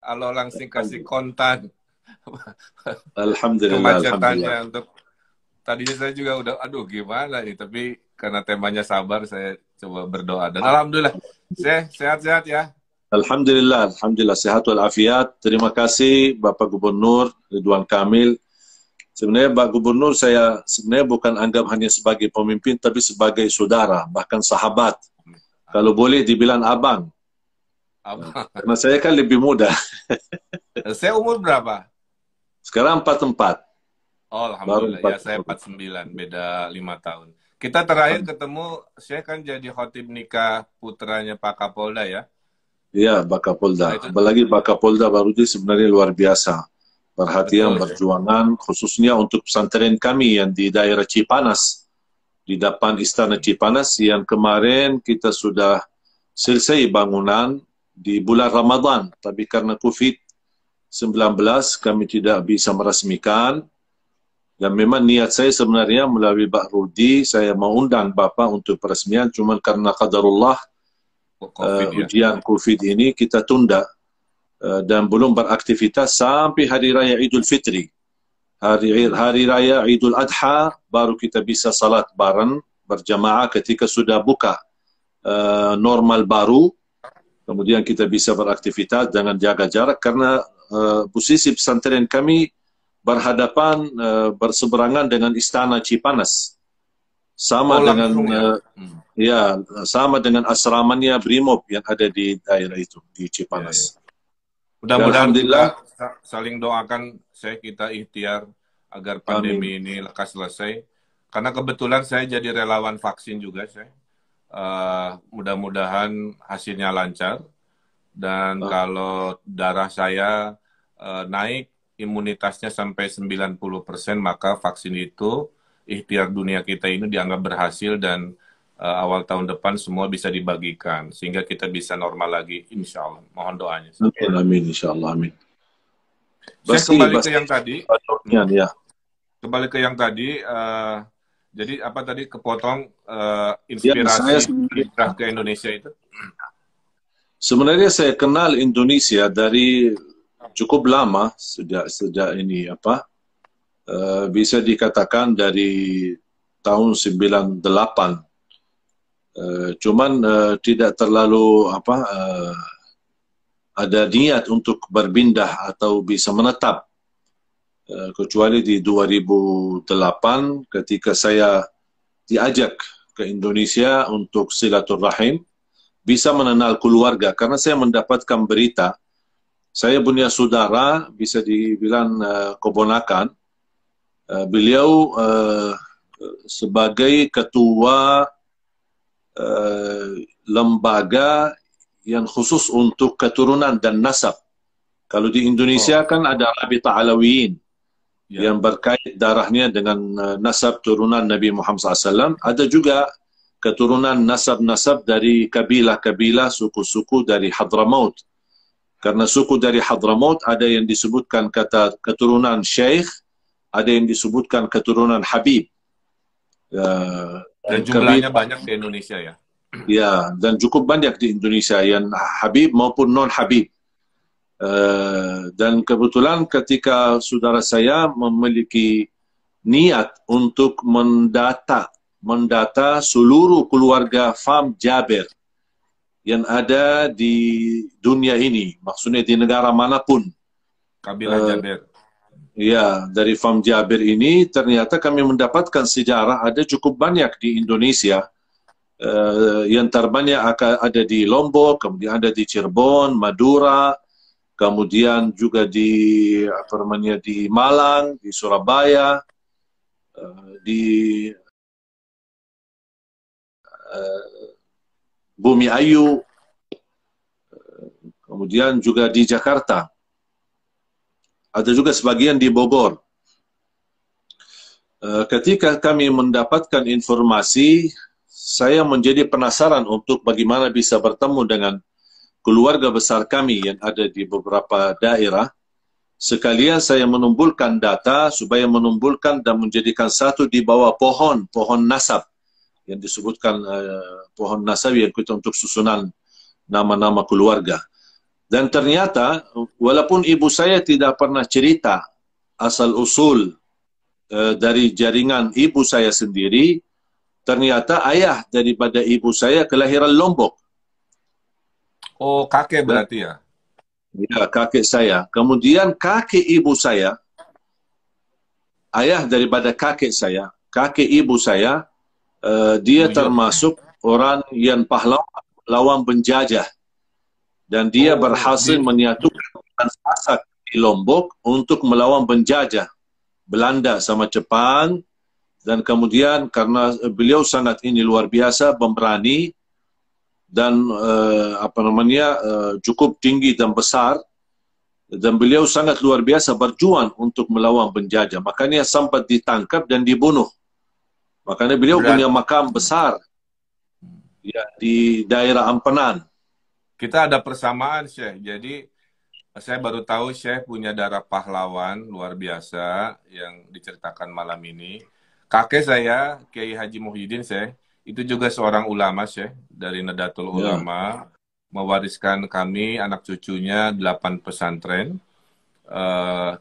kalau langsung kasih kontan Alhamdulillah, kemacetannya alhamdulillah. untuk tadinya saya juga udah aduh gimana nih, tapi karena temanya sabar saya coba berdoa dan alhamdulillah saya sehat-sehat ya. Alhamdulillah, alhamdulillah sehat walafiat. Terima kasih Bapak Gubernur Ridwan Kamil. Sebenarnya Pak Gubernur, saya sebenarnya bukan anggap hanya sebagai pemimpin, tapi sebagai saudara, bahkan sahabat. Kalau boleh dibilang abang. Apa? Karena saya kan lebih muda. Saya umur berapa? Sekarang 44. Oh, Baru alhamdulillah ya, saya 44. 49, beda 5 tahun. Kita terakhir ketemu, saya kan jadi khotib nikah putranya Pak Kapolda ya. Iya, Nah Bakapolda. itu Apalagi Bakapolda Barudi sebenarnya luar biasa. Perhatian, betul. perjuangan, khususnya untuk pesantren kami yang di daerah Cipanas. Di depan Istana Cipanas yang kemarin kita sudah selesai bangunan di bulan Ramadan. Tapi karena COVID-19 kami tidak bisa meresmikan. Dan memang niat saya sebenarnya melalui Pak Rudi, saya mau undang Bapak untuk peresmian. Cuma karena qadarullah, COVID ya. ujian COVID ini kita tunda. Dan belum beraktivitas sampai Hari Raya Idul Fitri. Hari Raya Idul Adha baru kita bisa salat bareng berjamaah ketika sudah buka normal baru. Kemudian kita bisa beraktivitas dengan jaga jarak karena posisi pesantren kami berhadapan berseberangan dengan Istana Cipanas. Sama Oh dengan langsung ya. ya sama dengan asramanya Brimob yang ada di daerah itu di Ya, ya. Cipanas. Dan Mudah-mudahan alhamdulillah, kita saling doakan, kita ikhtiar agar amin. pandemi ini lekas selesai. Karena kebetulan saya jadi relawan vaksin juga, saya. Mudah-mudahan hasilnya lancar. Dan kalau darah saya naik, imunitasnya sampai 90%, maka vaksin itu, ikhtiar dunia kita ini dianggap berhasil dan awal tahun depan semua bisa dibagikan. Sehingga kita bisa normal lagi, insya Allah. Mohon doanya. Amin, amin, insyaAllah, amin. Saya Basi, kembali ke basi, yang tadi. ya. Kembali ke yang tadi. Jadi apa tadi kepotong Ya, saya inspirasi hijrah ke Indonesia itu? sebenarnya saya kenal Indonesia dari cukup lama sejak ini bisa dikatakan dari tahun 98. Cuman tidak terlalu ada niat untuk berpindah atau bisa menetap. Kecuali di 2008 ketika saya diajak ke Indonesia untuk silaturahim, bisa mengenal keluarga karena saya mendapatkan berita saya punya saudara bisa dibilang keponakan, beliau sebagai ketua lembaga yang khusus untuk keturunan dan nasab. Kalau di Indonesia kan ada Rabita Alawiyin yang berkait darahnya dengan nasab turunan Nabi Muhammad SAW. Ada juga keturunan nasab-nasab dari kabilah-kabilah, suku-suku dari Hadramaut. Karena suku dari Hadramaut ada yang disebutkan kata keturunan Syekh, ada yang disebutkan keturunan Habib. Dan jumlahnya banyak di Indonesia ya? Ya, dan cukup banyak di Indonesia yang Habib maupun non-Habib. Dan kebetulan ketika saudara saya memiliki niat untuk mendata seluruh keluarga fam Jabir yang ada di dunia ini, maksudnya di negara manapun. Kabilah Jabir. Ya, dari fam Jabir ini ternyata kami mendapatkan sejarah ada cukup banyak di Indonesia. Yang terbanyak ada di Lombok, kemudian ada di Cirebon, Madura, kemudian juga di di Malang, di Surabaya, di Bumi Ayu, kemudian juga di Jakarta. Ada juga sebagian di Bogor. Ketika kami mendapatkan informasi, saya menjadi penasaran untuk bagaimana bisa bertemu dengan keluarga besar kami yang ada di beberapa daerah. Sekalian saya menumpulkan data supaya menumpulkan dan menjadikan satu di bawah pohon nasab yang disebutkan pohon nasab yang kita untuk susunan nama-nama keluarga. Dan ternyata walaupun ibu saya tidak pernah cerita asal usul dari jaringan ibu saya sendiri, ternyata ayah daripada ibu saya kelahiran Lombok. Oh, kakek Dan, berarti ya? ya, kakek saya. Kemudian kakek ibu saya, ayah daripada kakek ibu saya, dia Buyut. termasuk orang yang pahlawan lawan penjajah. Dan dia Oh, berhasil menyatukan Sasak di Lombok untuk melawan penjajah Belanda sama Jepang. Dan kemudian karena beliau sangat ini luar biasa, pemberani, dan cukup tinggi dan besar, dan beliau sangat luar biasa berjuang untuk melawan penjajah. Makanya sempat ditangkap dan dibunuh. Makanya beliau punya berarti makam besar ya, di daerah Ampenan. kita ada persamaan, Syekh. Jadi saya baru tahu Syekh punya darah pahlawan luar biasa yang diceritakan malam ini. Kakek saya, Kiai Haji Muhyiddin, Syekh, itu juga seorang ulama, Syekh, dari Nahdlatul Ya. Ulama, mewariskan kami, anak cucunya, 8 pesantren.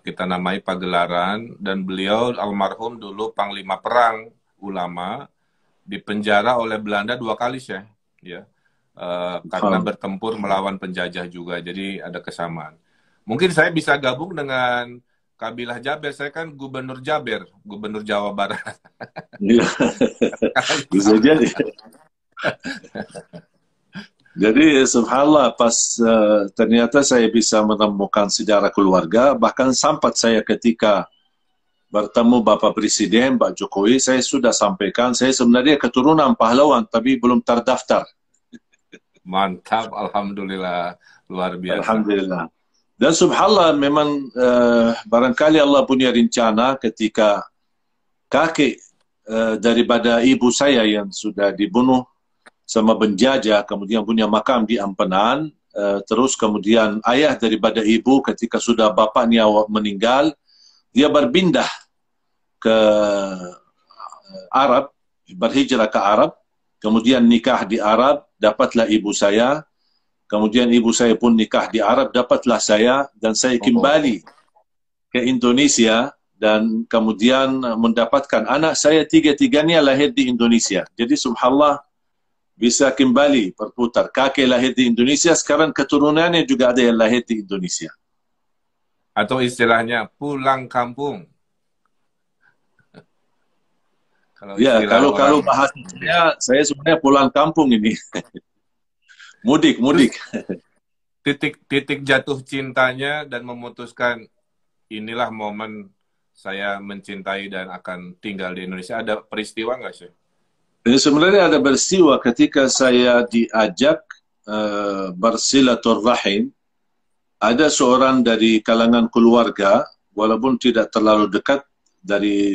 Kita namai Pagelaran, dan beliau almarhum dulu Panglima Perang Ulama, dipenjara oleh Belanda 2 kali, Syekh. Ya. Karena bertempur melawan penjajah juga, jadi ada kesamaan. Mungkin saya bisa gabung dengan kabilah Jaber, saya kan Gubernur Jaber, Gubernur Jawa Barat. Ya. Bisa jadi. Jadi subhanallah, pas ternyata saya bisa menemukan sejarah keluarga, bahkan sampai saya ketika bertemu Bapak Presiden, Pak Jokowi, saya sudah sampaikan, saya sebenarnya keturunan pahlawan, tapi belum terdaftar. Mantap, alhamdulillah, luar biasa. Alhamdulillah. Dan subhanallah, memang barangkali Allah punya rencana ketika kakek daripada ibu saya yang sudah dibunuh sama penjajah, kemudian punya makam di Ampenan, terus kemudian ayah daripada ibu ketika sudah bapaknya meninggal, dia berpindah ke Arab, berhijrah ke Arab, kemudian nikah di Arab, dapatlah ibu saya, kemudian ibu saya pun nikah di Arab, dapatlah saya, dan saya kembali ke Indonesia, dan kemudian mendapatkan anak saya, tiga-tiganya lahir di Indonesia. Jadi subhanallah, bisa kembali berputar. Kakek lahir di Indonesia, sekarang keturunannya juga ada yang lahir di Indonesia. Atau istilahnya pulang kampung. Kalau bahasanya, saya sebenarnya pulang kampung ini. Mudik. Titik jatuh cintanya dan memutuskan inilah momen saya mencintai dan akan tinggal di Indonesia. Ada peristiwa nggak sih? Sebenarnya ada peristiwa ketika saya diajak bersilaturrahim. Ada seorang dari kalangan keluarga, walaupun tidak terlalu dekat dari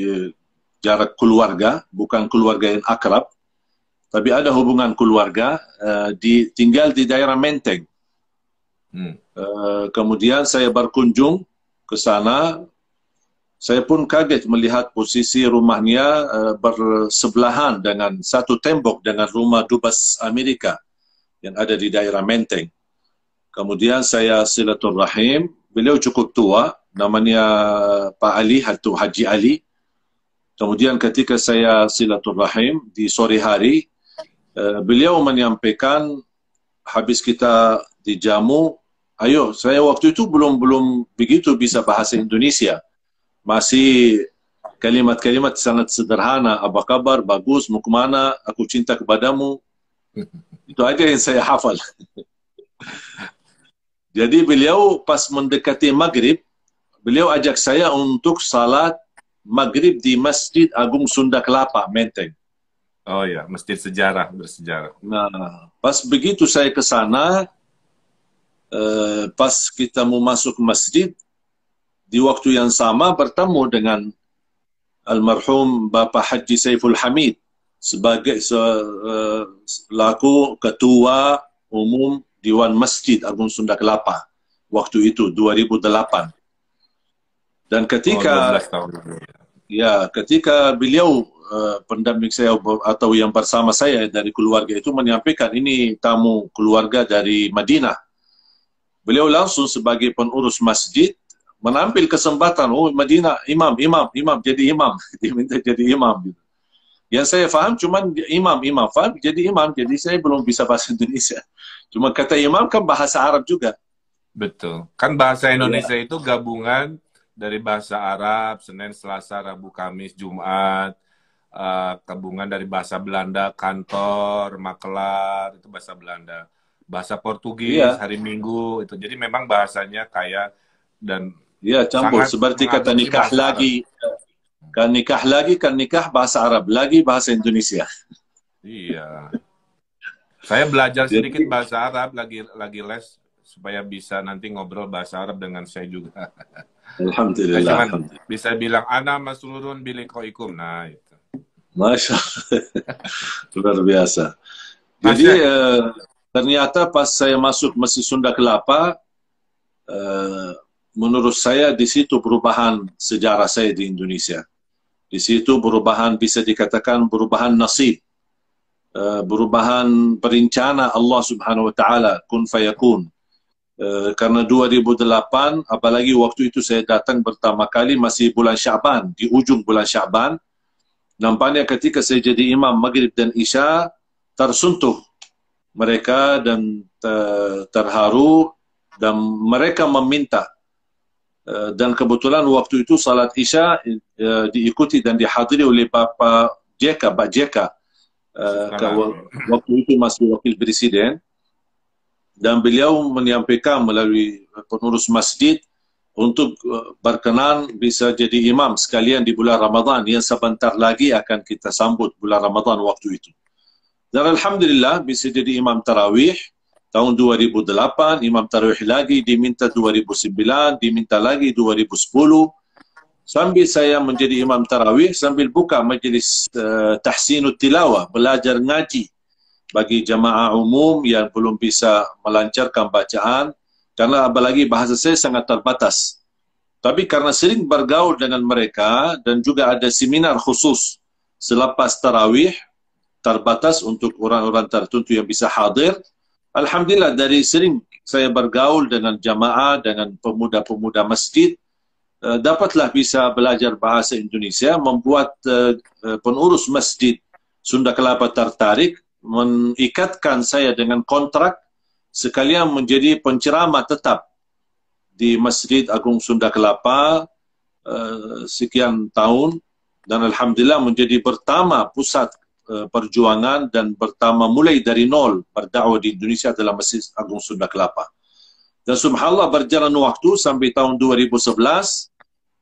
jarak keluarga, bukan keluarga yang akrab, tapi ada hubungan keluarga, tinggal di daerah Menteng. Kemudian saya berkunjung ke sana, saya pun kaget melihat posisi rumahnya bersebelahan dengan satu tembok dengan rumah dubes Amerika yang ada di daerah Menteng. Kemudian saya silaturrahim, beliau cukup tua, namanya Pak Ali, Haji Ali. Kemudian ketika saya silaturrahim di sore hari, beliau menyampaikan habis kita dijamu, ayo, saya waktu itu belum begitu bisa bahasa Indonesia. Masih kalimat-kalimat sangat sederhana, apa kabar, bagus, mau kemana, aku cinta kepadamu. Itu aja yang saya hafal. Jadi beliau pas mendekati maghrib, beliau ajak saya untuk salat maghrib di Masjid Agung Sunda Kelapa, Menteng. Oh ya, masjid bersejarah. Nah, pas begitu saya ke sana, pas kita mau masuk masjid, di waktu yang sama bertemu dengan almarhum Bapak Haji Saiful Hamid sebagai selaku ketua umum Dewan Masjid Agung Sunda Kelapa waktu itu 2008. Dan ketika ketika beliau pendamping saya atau yang bersama saya dari keluarga itu menyampaikan ini tamu keluarga dari Madinah. beliau langsung sebagai pengurus masjid menambil kesempatan, oh Madinah, imam, jadi imam. Dia minta jadi imam. Gitu. Yang saya faham cuman imam, faham jadi imam, jadi saya belum bisa bahasa Indonesia. Cuma kata imam kan bahasa Arab juga. Betul. Kan bahasa Indonesia Ya. itu gabungan dari bahasa Arab, Senin, Selasa, Rabu, Kamis, Jumat, gabungan dari bahasa Belanda, kantor, makelar, itu bahasa Belanda. Bahasa Portugis, Iya, hari Minggu, itu. Jadi memang bahasanya kaya dan iya campur. sangat Seperti kata mengadopsi nikah bahasa Arab. lagi, kan nikah bahasa Arab lagi bahasa Indonesia. Iya. Saya belajar sedikit Jadi, bahasa Arab, lagi les supaya bisa nanti ngobrol bahasa Arab dengan saya juga. Saya alhamdulillah, cuman alhamdulillah. bisa bilang ana maslurun biliqaikum. Nah, itu. Masya Allah, luar biasa. Mas Jadi Syekh, ternyata pas saya masuk Masjid Sunda Kelapa, eh, menurut saya di situ perubahan sejarah saya di Indonesia. Di situ perubahan bisa dikatakan perubahan nasib, perubahan perencana Allah Subhanahu Wa Taala, kun fayakun. Karena 2008, apalagi waktu itu saya datang pertama kali masih bulan Syaban, di ujung bulan Syaban, nampaknya ketika saya jadi imam Maghrib dan Isya, tersentuh mereka dan terharu dan mereka meminta. Dan kebetulan waktu itu salat Isya diikuti dan dihadiri oleh Bapak JK, Pak JK. Waktu itu masih wakil presiden. Dan beliau menyampaikan melalui pengurus masjid untuk berkenan bisa jadi imam sekalian di bulan Ramadan yang sebentar lagi akan kita sambut bulan Ramadan waktu itu. Dan alhamdulillah bisa jadi imam tarawih tahun 2008, imam tarawih lagi diminta 2009, diminta lagi 2010. Sambil saya menjadi imam tarawih sambil buka majlis tahsinut tilawah, belajar ngaji bagi jamaah umum yang belum bisa melancarkan bacaan karena apalagi bahasa saya sangat terbatas. Tapi karena sering bergaul dengan mereka dan juga ada seminar khusus selepas tarawih terbatas untuk orang-orang tertentu yang bisa hadir. Alhamdulillah dari sering saya bergaul dengan jamaah, dengan pemuda-pemuda masjid, dapatlah bisa belajar bahasa Indonesia, membuat pengurus masjid Sunda Kelapa tertarik, mengikatkan saya dengan kontrak sekalian menjadi penceramah tetap di Masjid Agung Sunda Kelapa sekian tahun dan alhamdulillah menjadi pertama pusat perjuangan dan pertama mulai dari nol berdakwah di Indonesia adalah Masjid Agung Sunda Kelapa. Dan subhanallah berjalan waktu sampai tahun 2011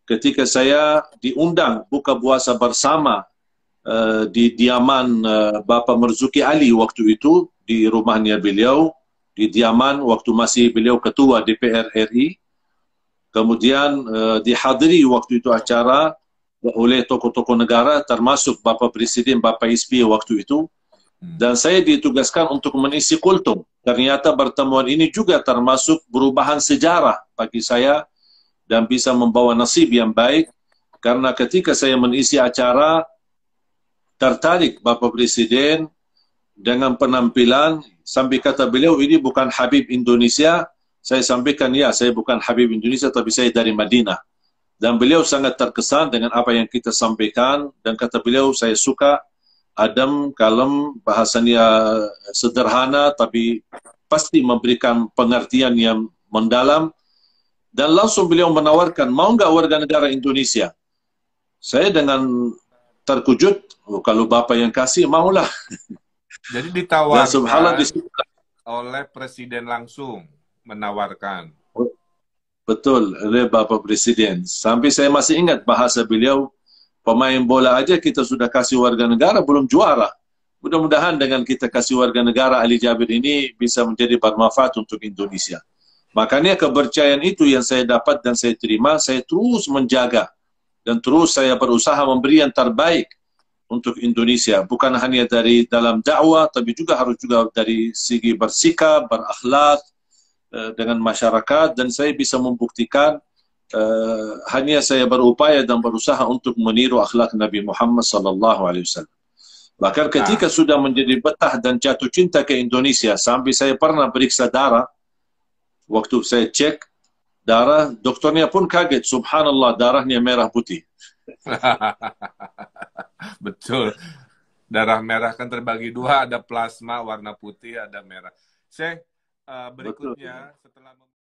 ketika saya diundang buka puasa bersama di diaman Bapak Marzuki Ali waktu itu di rumahnya beliau di diaman waktu masih beliau ketua DPR RI. Kemudian dihadiri waktu itu acara oleh tokoh-tokoh negara termasuk Bapak Presiden Bapak SBY waktu itu, dan saya ditugaskan untuk mengisi kultum. Ternyata pertemuan ini juga termasuk perubahan sejarah bagi saya dan bisa membawa nasib yang baik karena ketika saya mengisi acara tertarik Bapak Presiden dengan penampilan sampai kata beliau ini bukan Habib Indonesia. Saya sampaikan ya saya bukan Habib Indonesia tapi saya dari Madinah. Dan beliau sangat terkesan dengan apa yang kita sampaikan dan kata beliau saya suka adem, kalem, bahasanya sederhana tapi pasti memberikan pengertian yang mendalam. Dan langsung beliau menawarkan mau nggak warga negara Indonesia. Saya dengan terkejut, oh, kalau Bapak yang kasih, maulah. Jadi ditawarkan oleh Presiden langsung menawarkan. Betul, oleh Bapak Presiden. Sampai saya masih ingat bahasa beliau, pemain bola aja kita sudah kasih warga negara, belum juara. Mudah-mudahan dengan kita kasih warga negara Ali Jabir ini bisa menjadi bermanfaat untuk Indonesia. Makanya kepercayaan itu yang saya dapat dan saya terima, saya terus menjaga. Dan terus saya berusaha memberi yang terbaik untuk Indonesia. Bukan hanya dari dalam dakwah, tapi juga harus juga dari segi bersikap, berakhlak dengan masyarakat. Dan saya bisa membuktikan hanya saya berupaya dan berusaha untuk meniru akhlak Nabi Muhammad SAW. Bahkan ketika sudah menjadi betah dan jatuh cinta ke Indonesia, sampai saya pernah periksa darah, Waktu saya cek darah, dokternya pun kaget. Subhanallah, darahnya merah putih. Betul. Darah merah kan terbagi dua, ada plasma warna putih, ada merah. Saya Betul. berikutnya setelah